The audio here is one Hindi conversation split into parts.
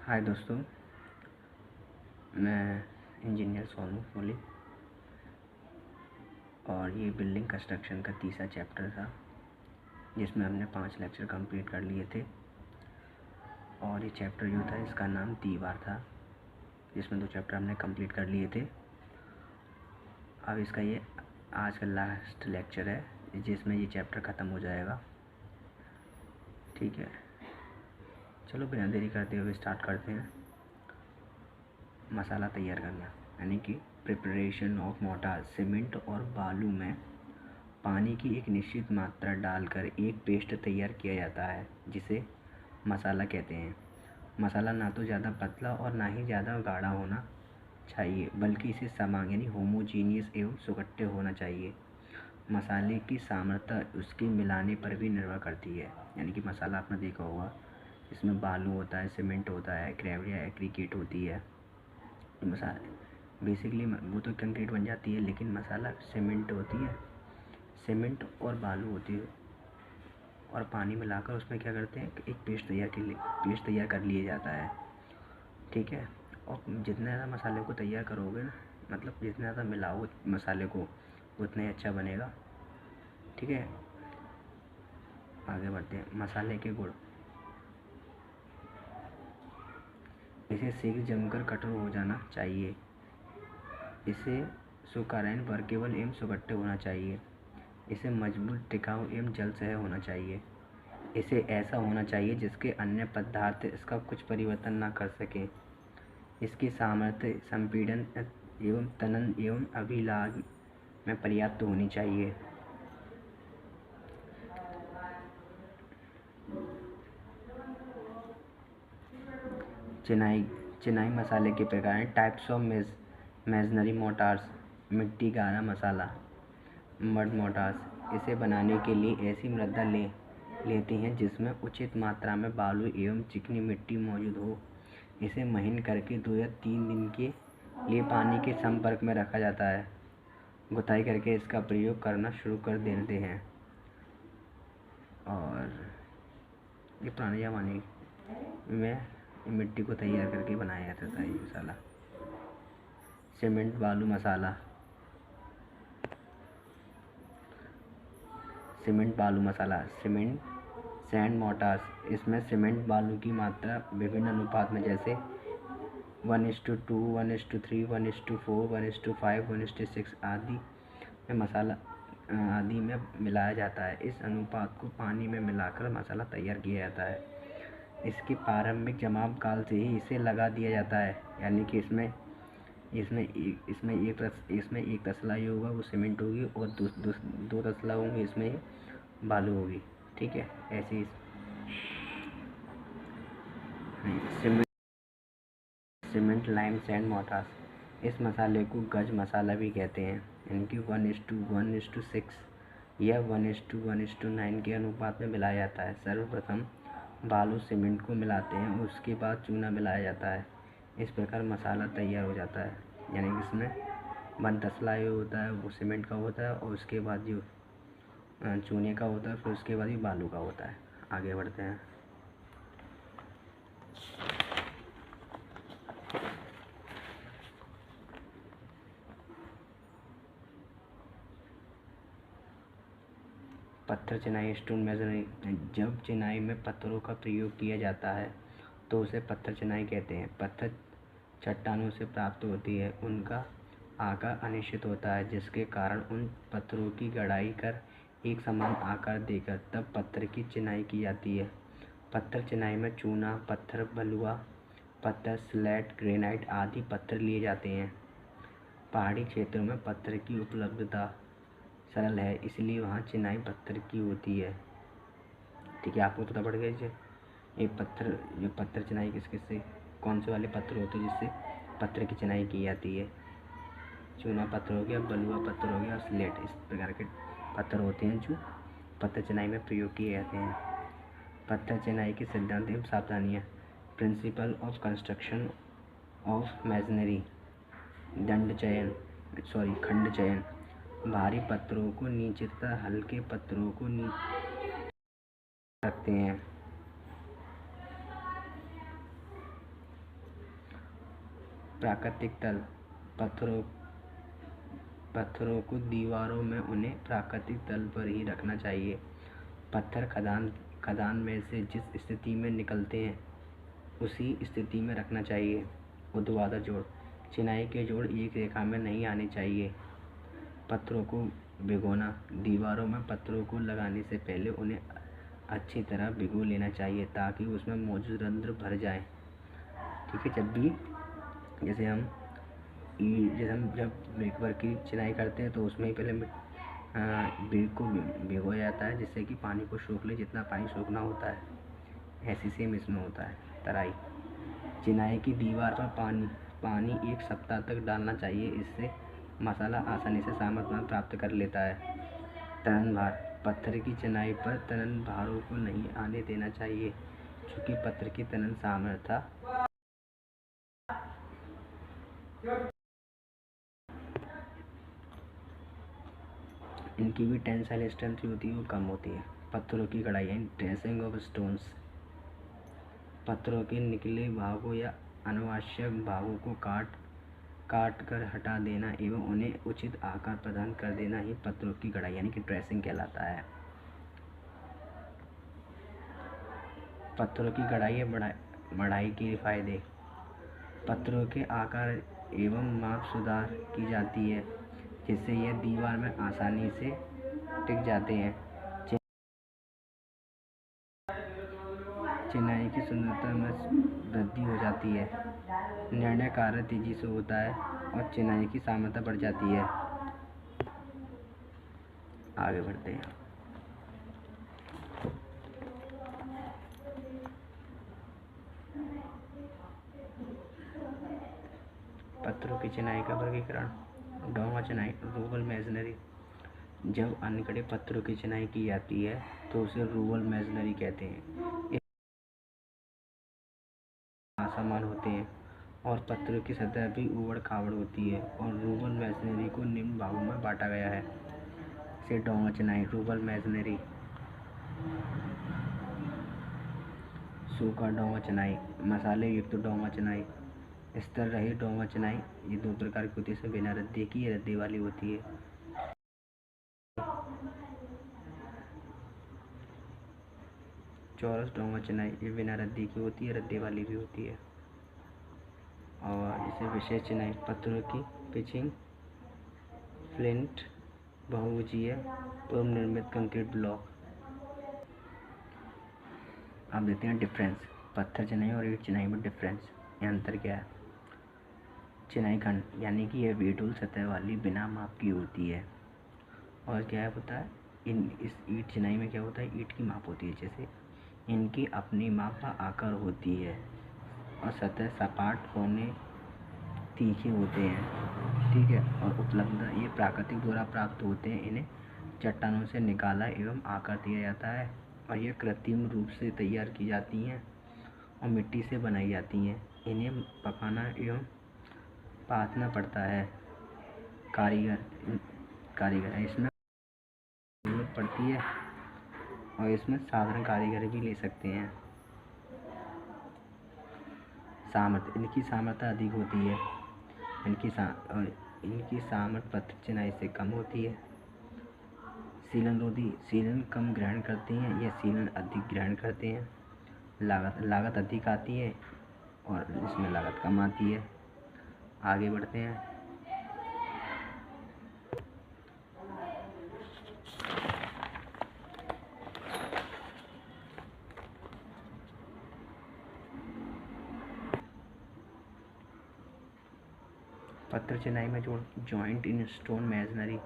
हाय दोस्तों, मैं इंजीनियर सोनू बोली और ये बिल्डिंग कंस्ट्रक्शन का तीसरा चैप्टर था जिसमें हमने 5 लेक्चर कंप्लीट कर लिए थे। और ये चैप्टर जो था इसका नाम दीवार था, जिसमें 2 चैप्टर हमने कंप्लीट कर लिए थे। अब इसका ये आज का लास्ट लेक्चर है जिसमें ये चैप्टर ख़त्म हो जाएगा। ठीक है, चलो बिना देरी करते हुए स्टार्ट करते हैं। मसाला तैयार करना यानी कि प्रिपरेशन ऑफ मोर्टार। सीमेंट और बालू में पानी की एक निश्चित मात्रा डालकर एक पेस्ट तैयार किया जाता है जिसे मसाला कहते हैं। मसाला ना तो ज़्यादा पतला और ना ही ज़्यादा गाढ़ा होना चाहिए, बल्कि इसे समान यानी होमोजीनियस एवं सुगठ्य होना चाहिए। मसाले की सामर्थ्य उसके मिलाने पर भी निर्भर करती है। यानी कि मसाला आपने देखा होगा, इसमें बालू होता है, सीमेंट होता है, ग्रेवल या एग्रीगेट होती है। मसाला बेसिकली वो तो कंक्रीट बन जाती है, लेकिन मसाला सीमेंट होती है, सीमेंट और बालू होती है और पानी मिलाकर उसमें क्या करते हैं, एक पेस्ट तैयार कर लिया जाता है। ठीक है, और जितना ज़्यादा मसाले को तैयार करोगे ना, मतलब जितना ज़्यादा मिलाओगे मसाले को उतना ही अच्छा बनेगा। ठीक है, आगे बढ़ते हैं। मसाले के गुण। इसे शीघ्र जमकर कठोर हो जाना चाहिए। इसे सुकारायन वर्केबल एवं सुगठ्य होना चाहिए। इसे मजबूत, टिकाऊ एवं जलसह होना चाहिए। इसे ऐसा होना चाहिए जिसके अन्य पदार्थ इसका कुछ परिवर्तन न कर सकें। इसकी सामर्थ्य संपीड़न एवं तनन एवं अभिलाग में पर्याप्त होनी चाहिए। चिनाई मसाले के प्रकार हैं। Types of masonry मोर्टार्स। मिट्टी गारा मसाला, मड मोर्टार्स। इसे बनाने के लिए ऐसी मृदा लेती हैं जिसमें उचित मात्रा में बालू एवं चिकनी मिट्टी मौजूद हो। इसे महीन करके 2 या 3 दिन के लिए पानी के संपर्क में रखा जाता है। गुथाई करके इसका प्रयोग करना शुरू कर देते हैं। और ये पुराने ज़माने में मिट्टी को तैयार करके बनाया जाता था ये मसाला। सीमेंट बालू मसाला। सीमेंट बालू मसाला, सीमेंट सैंड मोर्टार्स। इसमें सीमेंट बालू की मात्रा विभिन्न अनुपात में, जैसे 1:2, 1:3, 1:4, 1:5, 1:6 आदि में मिलाया जाता है। इस अनुपात को पानी में मिलाकर मसाला तैयार किया जाता है। इसके प्रारंभिक जमाव काल से ही इसे लगा दिया जाता है। यानी कि इसमें एक तसलाई होगा, वो सीमेंट होगी, और 2 तसला होंगे, इसमें बालू होगी। ठीक है, ऐसे ही सीमेंट लाइम सैंड मोर्टार्स। इस मसाले को गज मसाला भी कहते हैं। इनकी 1:1:6 या 1:1:9 के अनुपात में मिलाया जाता है। सर्वप्रथम बालू सीमेंट को मिलाते हैं, उसके बाद चूना मिलाया जाता है। इस प्रकार मसाला तैयार हो जाता है। यानी कि इसमें 1 तसला जो होता है वो सीमेंट का होता है, और उसके बाद जो चूने का होता है, फिर उसके बाद ही बालू का होता है। आगे बढ़ते हैं। पत्थर चिनाई स्टोन मेसनरी। जब चिनाई में पत्थरों का प्रयोग किया जाता है तो उसे पत्थर चिनाई कहते हैं। पत्थर चट्टानों से प्राप्त होती है। उनका आकार अनिश्चित होता है, जिसके कारण उन पत्थरों की गड़ाई कर एक समान आकार देकर तब पत्थर की चिनाई की जाती है। पत्थर चिनाई में चूना पत्थर, बलुआ पत्थर, स्लेट, ग्रेनाइट आदि पत्थर लिए जाते हैं। पहाड़ी क्षेत्रों में पत्थर की उपलब्धता सरल है, इसलिए वहाँ चिनाई पत्थर की होती है। ठीक है, आपको पता पड़ गया इसे। ये पत्थर चिनाई किससे, कौन से वाले पत्थर होते हैं जिससे पत्थर की चिनाई की जाती है। चूना पत्थर हो गया, बलुआ पत्थर हो गया, स्लेट, इस प्रकार के पत्थर होते हैं जो पत्थर चिनाई में प्रयोग किए जाते हैं। पत्थर चिनाई के सिद्धांत एवं सावधानियाँ। Principle of construction of masonry. खंड चयन। भारी पत्थरों को नीचे तथा हल्के पत्थरों को नीचे रखते हैं। प्राकृतिक तल, पत्थरों को दीवारों में उन्हें प्राकृतिक तल पर ही रखना चाहिए। पत्थर खदान में से जिस स्थिति में निकलते हैं उसी स्थिति में रखना चाहिए। ऊर्ध्वाधर जोड़, चिनाई के जोड़ एक रेखा में नहीं आने चाहिए। पत्थरों को भिगोना, दीवारों में पत्थरों को लगाने से पहले उन्हें अच्छी तरह भिगो लेना चाहिए ताकि उसमें मौजूद रंध्र भर जाए। ठीक है, जैसे हम जब ब्रिक वर्क की चिनाई करते हैं तो उसमें ही पहले ब्रिक को भिगोया जाता है जिससे कि पानी को सोख ले, जितना पानी सोखना होता है। ऐसे सेम इसमें होता है। तराई, चिनाई की दीवार पर पानी 1 सप्ताह तक डालना चाहिए, इससे मसाला आसानी से सामर्थ्य प्राप्त कर लेता है। तनन भार, पत्थर की चिनाई पर तनन भारों को नहीं आने देना चाहिए क्योंकि पत्थर की तनन सामर्थ्य इनकी भी टेंसाइल स्ट्रेंथ जो होती है वो कम होती है। पत्थरों की कढ़ाई एंड ड्रेसिंग ऑफ स्टोन्स, पत्थरों के निकले भागों या अनावश्यक भागों को काट कर हटा देना एवं उन्हें उचित आकार प्रदान कर देना ही पत्थरों की कढ़ाई यानी कि ड्रेसिंग कहलाता है। पत्थरों की कढ़ाई बढ़ाई के फायदे, पत्थरों के आकार एवं माप सुधार की जाती है जिससे यह दीवार में आसानी से टिक जाते हैं। चिनाई की सुंदरता में वृद्धि हो जाती है। निर्णय कार्य तेजी से होता है और चिनाई की सामर्थ्य बढ़ जाती है। आगे बढ़ते हैं। पत्थरों की चिनाई का वर्गीकरण, डोंगा चिनाई, रूवल मेसनरी। जब अनकड़े पत्थरों की चिनाई की जाती है तो उसे रूवल मेसनरी कहते हैं। असमान होते हैं और पत्थरों की सतह भी ऊबड़ खाबड़ होती है और रूवल मेसनरी को निम्न भागों में बांटा गया है। से डोंगा चिनाई, रूवल मेसनरी। सूखा डोंगा चिनाई, मसाले युक्त डोंगा चिनाई, स्तर रहित डोंगा चिनाई। ये 2 प्रकार की होती है, बिना रद्दी की या रद्दी वाली होती है। चौरस डोंगा चिनाई, ये बिना रद्दी की होती है, रद्दी वाली भी होती है। और इसे विशेष चिनाई, पत्थरों की पिचिंग, फ्लिंट, बहुभुजीय पूर्व निर्मित कंक्रीट ब्लॉक। अब देखते हैं डिफरेंस, पत्थर चिनाई और ईंट चिनाई में डिफरेंस, ये अंतर क्या है। चिनाई खंड यानी कि यह बेडोल सतह वाली बिना माप की होती है। और क्या होता है इस ईंट चिनाई में क्या होता है, ईंट की माप होती है, जैसे इनकी अपनी माप का आकार होती है और सतह सपाट होने तीखे होते हैं। ठीक है, और उपलब्ध ये प्राकृतिक द्वारा प्राप्त होते हैं। इन्हें चट्टानों से निकाला एवं आकार दिया जाता है और ये कृत्रिम रूप से तैयार की जाती हैं और मिट्टी से बनाई जाती हैं। इन्हें पकाना एवं पाथना पड़ता है। कारीगर इसमें जरूरत पड़ती है और इसमें साधारण कारीगर भी ले सकते हैं। सामर्थ्य, इनकी सामर्थ्य अधिक होती है। इनकी सामर्थ्य पत्थर चिनाई से कम होती है। सीलन रोधी, सीलन कम ग्रहण करते हैं या सीलन अधिक ग्रहण करते हैं। लागत अधिक आती है और इसमें लागत कम आती है। आगे बढ़ते हैं। पत्थर चिनाई में जॉइंट इन स्टोन मेसनरी,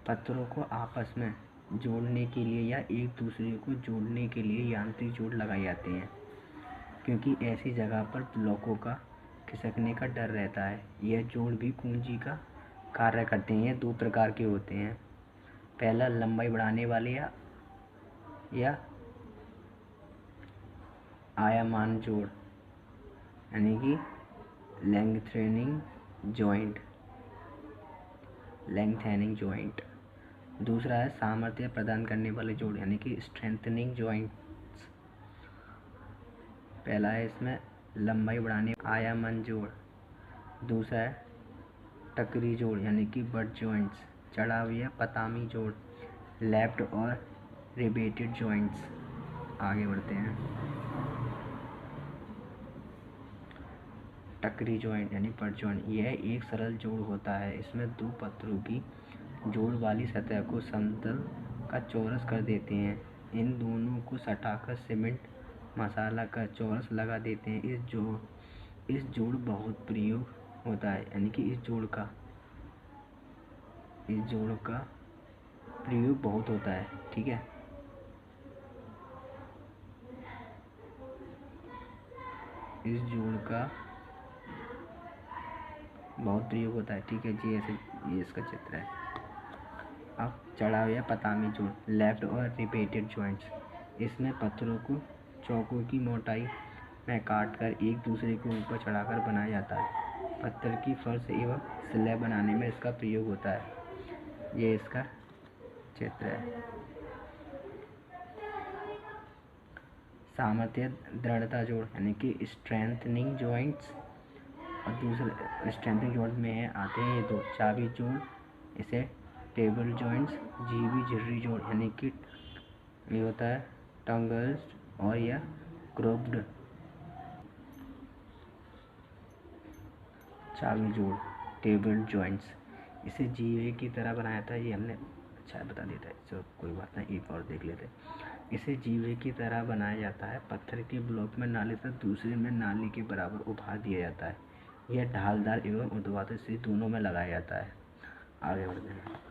पत्थरों को आपस में जोड़ने के लिए या एक दूसरे को जोड़ने के लिए यांत्रिक जोड़ लगाए जाते हैं क्योंकि ऐसी जगह पर ब्लॉकों का खिसकने का डर रहता है। यह जोड़ भी कुंजी का कार्य करते हैं। ये 2 प्रकार के होते हैं। पहला लंबाई बढ़ाने वाले या आयामान जोड़ यानी कि लेंथेनिंग जॉइंट। दूसरा है सामर्थ्य प्रदान करने वाले जोड़ यानी कि स्ट्रेंथनिंग जॉइंट्स। पहला है इसमें लंबाई बढ़ाने आयामन जोड़ दूसरा है टकरी जोड़ यानी कि बट जॉइंट्स, चढ़ाव या पतामी जोड़, लेफ्ट और रिबेटेड जॉइंट्स। आगे बढ़ते हैं। टकरी जॉइंट यानी बट जॉइंट, यह एक सरल जोड़ होता है। इसमें दो पत्थरों की जोड़ वाली सतह को समतल का चौरस कर देते हैं। इन दोनों को सटाकर सीमेंट मसाला का चौरस लगा देते हैं। इस जोड़ बहुत प्रयोग होता है, यानी कि इस जोड़ का प्रयोग बहुत होता है। ठीक है, इस जोड़ का बहुत प्रयोग होता है। ठीक है जी, ऐसे ये इसका चित्र है। अब चढ़ाव या पतामी जोड़, लेफ्ट और रिपीटेड जॉइंट्स। इसमें पत्थरों को चौकों की मोटाई में काटकर एक दूसरे के ऊपर चढ़ाकर बनाया जाता है। पत्थर की फर्श एवं स्लैब बनाने में इसका प्रयोग होता है। ये इसका चित्र है। सामर्थ्य दृढ़ता जोड़ यानी कि स्ट्रेंथनिंग जॉइंट्स, और दूसरे स्ट्रेंथनिंग जॉइंट में आते हैं ये दो, चाबी जोड़, इसे टेबल जॉइंट्स, जीवी झिर्री जोड़ यानी कि ये होता है टंगल्ड और या ग्रोव्ड। चाबी जोड़ टेबल जॉइंट्स, इसे जीवे की तरह बनाया था। ये हमने अच्छा बता देता है, चलो कोई बात नहीं, एक और देख लेते हैं। इसे जीवे की तरह बनाया जाता है। पत्थर के ब्लॉक में नाली से दूसरे में नाली के बराबर उभार दिया जाता है। यह ढालदार एवं ऊर्ध्वाधर से दोनों में लगाया जाता है। आगे बढ़ते हैं।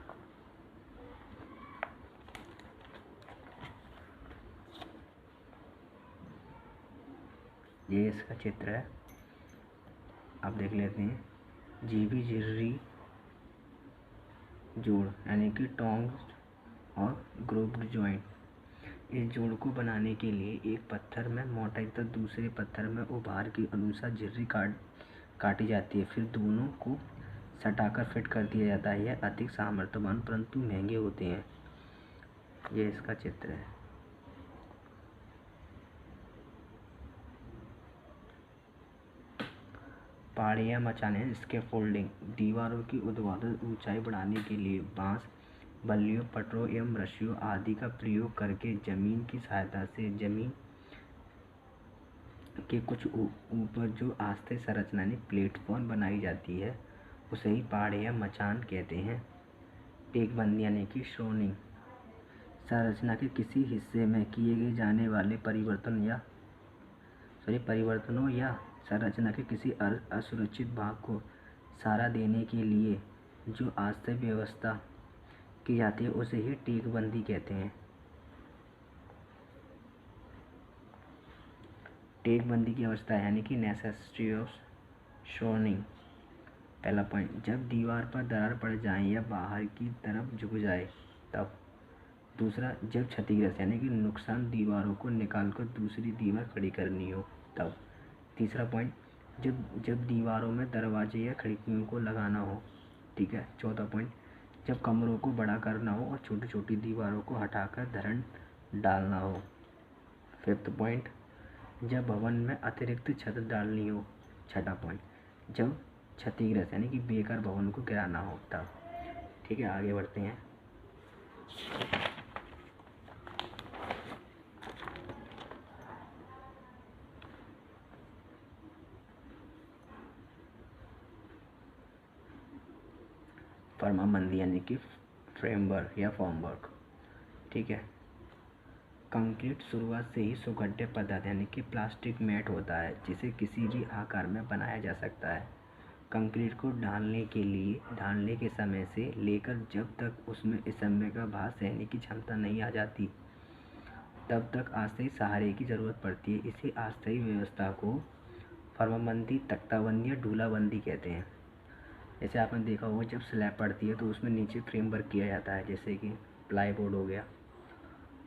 ये इसका चित्र है, आप देख लेते हैं। जीवी झिर्री जोड़ यानी कि टोंग्स और ग्रोव्ड जॉइंट। इस जोड़ को बनाने के लिए एक पत्थर में मोटाई तथा दूसरे पत्थर में उभार के अनुसार झिर्री काटी जाती है, फिर दोनों को सटाकर फिट कर दिया जाता है। यह अधिक सामर्थ्यवान परंतु महंगे होते हैं। ये इसका चित्र है। पहाड़ियाँ मचाने, स्कैफोल्डिंग, दीवारों की ऊर्ध्वाधर ऊंचाई बढ़ाने के लिए बांस, बल्लियों, पटरों एवं रस्सियों आदि का प्रयोग करके जमीन की सहायता से जमीन के कुछ ऊपर जो अस्थायी संरचना यानी प्लेटफॉर्म बनाई जाती है, उसे ही पहाड़ियाँ मचान कहते हैं। टेकबंदी यानी कि शोनिंग, संरचना के किसी हिस्से में किए गए जाने वाले परिवर्तनों या संरचना के किसी असुरक्षित भाग को सहारा देने के लिए जो अस्थायी व्यवस्था की जाती है, उसे ही टेकबंदी कहते हैं। टेकबंदी की अवस्था यानी कि नेसेसिटी ऑफ शोनिंग। पहला पॉइंट, जब दीवार पर दरार पड़ जाए या बाहर की तरफ झुक जाए तब। दूसरा, जब क्षतिग्रस्त यानी कि नुकसान दीवारों को निकालकर दूसरी दीवार खड़ी करनी हो तब। तीसरा पॉइंट, जब दीवारों में दरवाजे या खिड़कियों को लगाना हो। ठीक है। चौथा पॉइंट, जब कमरों को बड़ा करना हो और छोटी छोटी दीवारों को हटाकर धरण डालना हो। फिफ्थ पॉइंट, जब भवन में अतिरिक्त छत डालनी हो। छठा पॉइंट, जब क्षतिग्रस्त यानी कि बेकार भवन को गिराना हो तब। ठीक है, आगे बढ़ते हैं। फर्माबंदी यानी कि फ्रेमवर्क या फॉर्मवर्क। ठीक है। कंक्रीट शुरुआत से ही सुगढ़े पदार्थ यानी कि प्लास्टिक मैट होता है, जिसे किसी भी आकार में बनाया जा सकता है। कंक्रीट को ढालने के समय से लेकर जब तक उसमें असम्य का भार सहने की क्षमता नहीं आ जाती, तब तक अस्थायी सहारे की ज़रूरत पड़ती है। इसी अस्थायी व्यवस्था को फर्माबंदी, तख्ताबंदी या ढूलाबंदी कहते हैं। जैसे आपने देखा होगा, जब स्लैब पड़ती है तो उसमें नीचे फ्रेमवर्क किया जाता है, जैसे कि प्लाईवुड हो गया,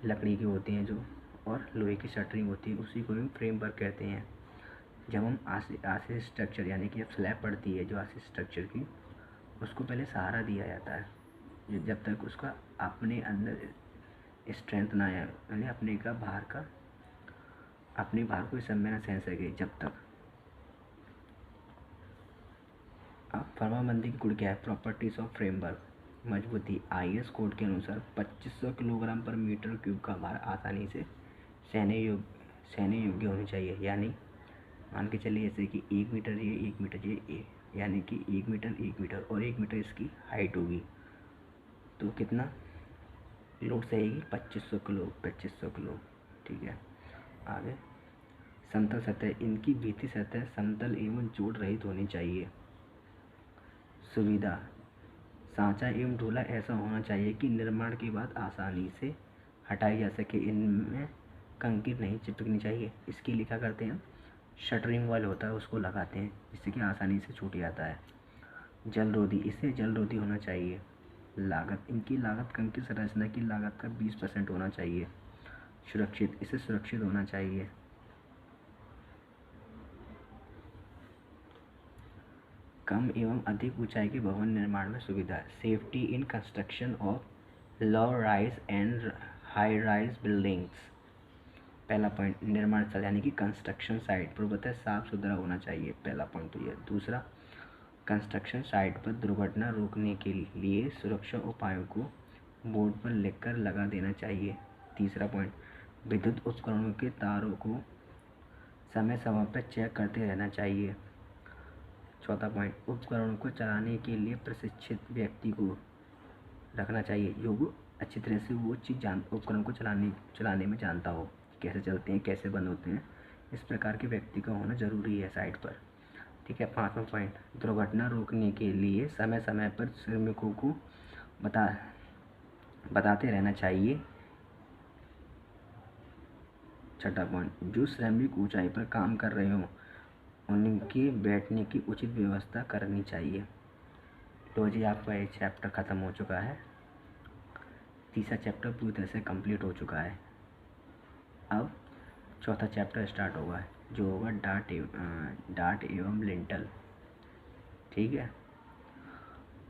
लकड़ी की होती हैं जो, और लोहे की शटरिंग होती है, उसी को हम फ्रेमवर्क कहते हैं। जब हम आरसी स्ट्रक्चर यानी कि जब स्लैब पड़ती है जो आरसी स्ट्रक्चर की, उसको पहले सहारा दिया जाता है जब तक उसका अपने अंदर स्ट्रेंथ ना आए, यानी अपने भार को समय ना सह सके जब तक। अब फर्माबंदी की गुण क्या है? Properties of framework. मजबूती, IS कोड के अनुसार 2500 किलोग्राम पर मीटर क्यूब का भार आसानी से सहने योग्य होनी चाहिए। यानी मान के चलिए जैसे कि 1 मीटर ये, 1 मीटर ये, यानी कि 1 मीटर और 1 मीटर इसकी हाइट होगी, तो कितना लोड सहेगी? 2500 किलो। ठीक है, आगे समतल सतह, इनकी भीतरी सतह समतल एवं जोड़ रहित होनी चाहिए। सुविधा, सांचा एवं ढोला ऐसा होना चाहिए कि निर्माण के बाद आसानी से हटाई जा सके। इनमें कंक्रीट नहीं चिपकनी चाहिए। इसकी लिखा करते हैं शटरिंग वाल होता है, उसको लगाते हैं जिससे कि आसानी से छूट जाता है। जलरोधी, इसे जलरोधी होना चाहिए। लागत, इनकी लागत कंक्रीट संरचना की लागत का 20% होना चाहिए। सुरक्षित, इसे सुरक्षित होना चाहिए। कम एवं अधिक ऊंचाई के भवन निर्माण में सुविधा। Safety in construction of low rise and high rise buildings. पहला पॉइंट, निर्माण स्थल यानी कि कंस्ट्रक्शन साइट पूर्वतः साफ सुथरा होना चाहिए। पहला पॉइंट तो यह। दूसरा, कंस्ट्रक्शन साइट पर दुर्घटना रोकने के लिए सुरक्षा उपायों को बोर्ड पर लिखकर लगा देना चाहिए। तीसरा पॉइंट, विद्युत उपकरणों के तारों को समय समय पर चेक करते रहना चाहिए। चौथा पॉइंट, उपकरणों को चलाने के लिए प्रशिक्षित व्यक्ति को रखना चाहिए जो वो अच्छी तरह से वो चीज़ उपकरण को चलाने में जानता हो, कैसे चलते हैं, कैसे बंद होते हैं। इस प्रकार के व्यक्ति का होना ज़रूरी है साइट पर। ठीक है। पाँचवा पॉइंट, दुर्घटना रोकने के लिए समय समय पर श्रमिकों को बताते रहना चाहिए। छठा पॉइंट, जो श्रमिक ऊंचाई पर काम कर रहे हों उनके बैठने की उचित व्यवस्था करनी चाहिए। तो जी आपका ये चैप्टर ख़त्म हो चुका है। तीसरा चैप्टर पूरी तरह से कंप्लीट हो चुका है। अब चौथा चैप्टर स्टार्ट होगा जो होगा डाट एवं लिंटल। ठीक है,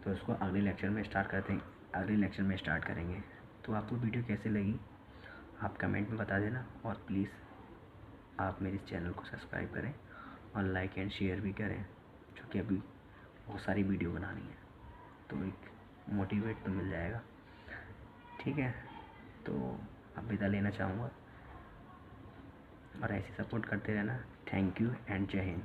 तो उसको अगले लेक्चर में स्टार्ट करेंगे। तो आपको वीडियो कैसे लगी आप कमेंट में बता देना, और प्लीज़ आप मेरे चैनल को सब्सक्राइब करें और लाइक एंड शेयर भी करें, क्योंकि अभी बहुत सारी वीडियो बनानी है तो एक मोटिवेट तो मिल जाएगा। ठीक है, तो अब विदा लेना चाहूँगा और ऐसे सपोर्ट करते रहना। थैंक यू एंड जय हिंद।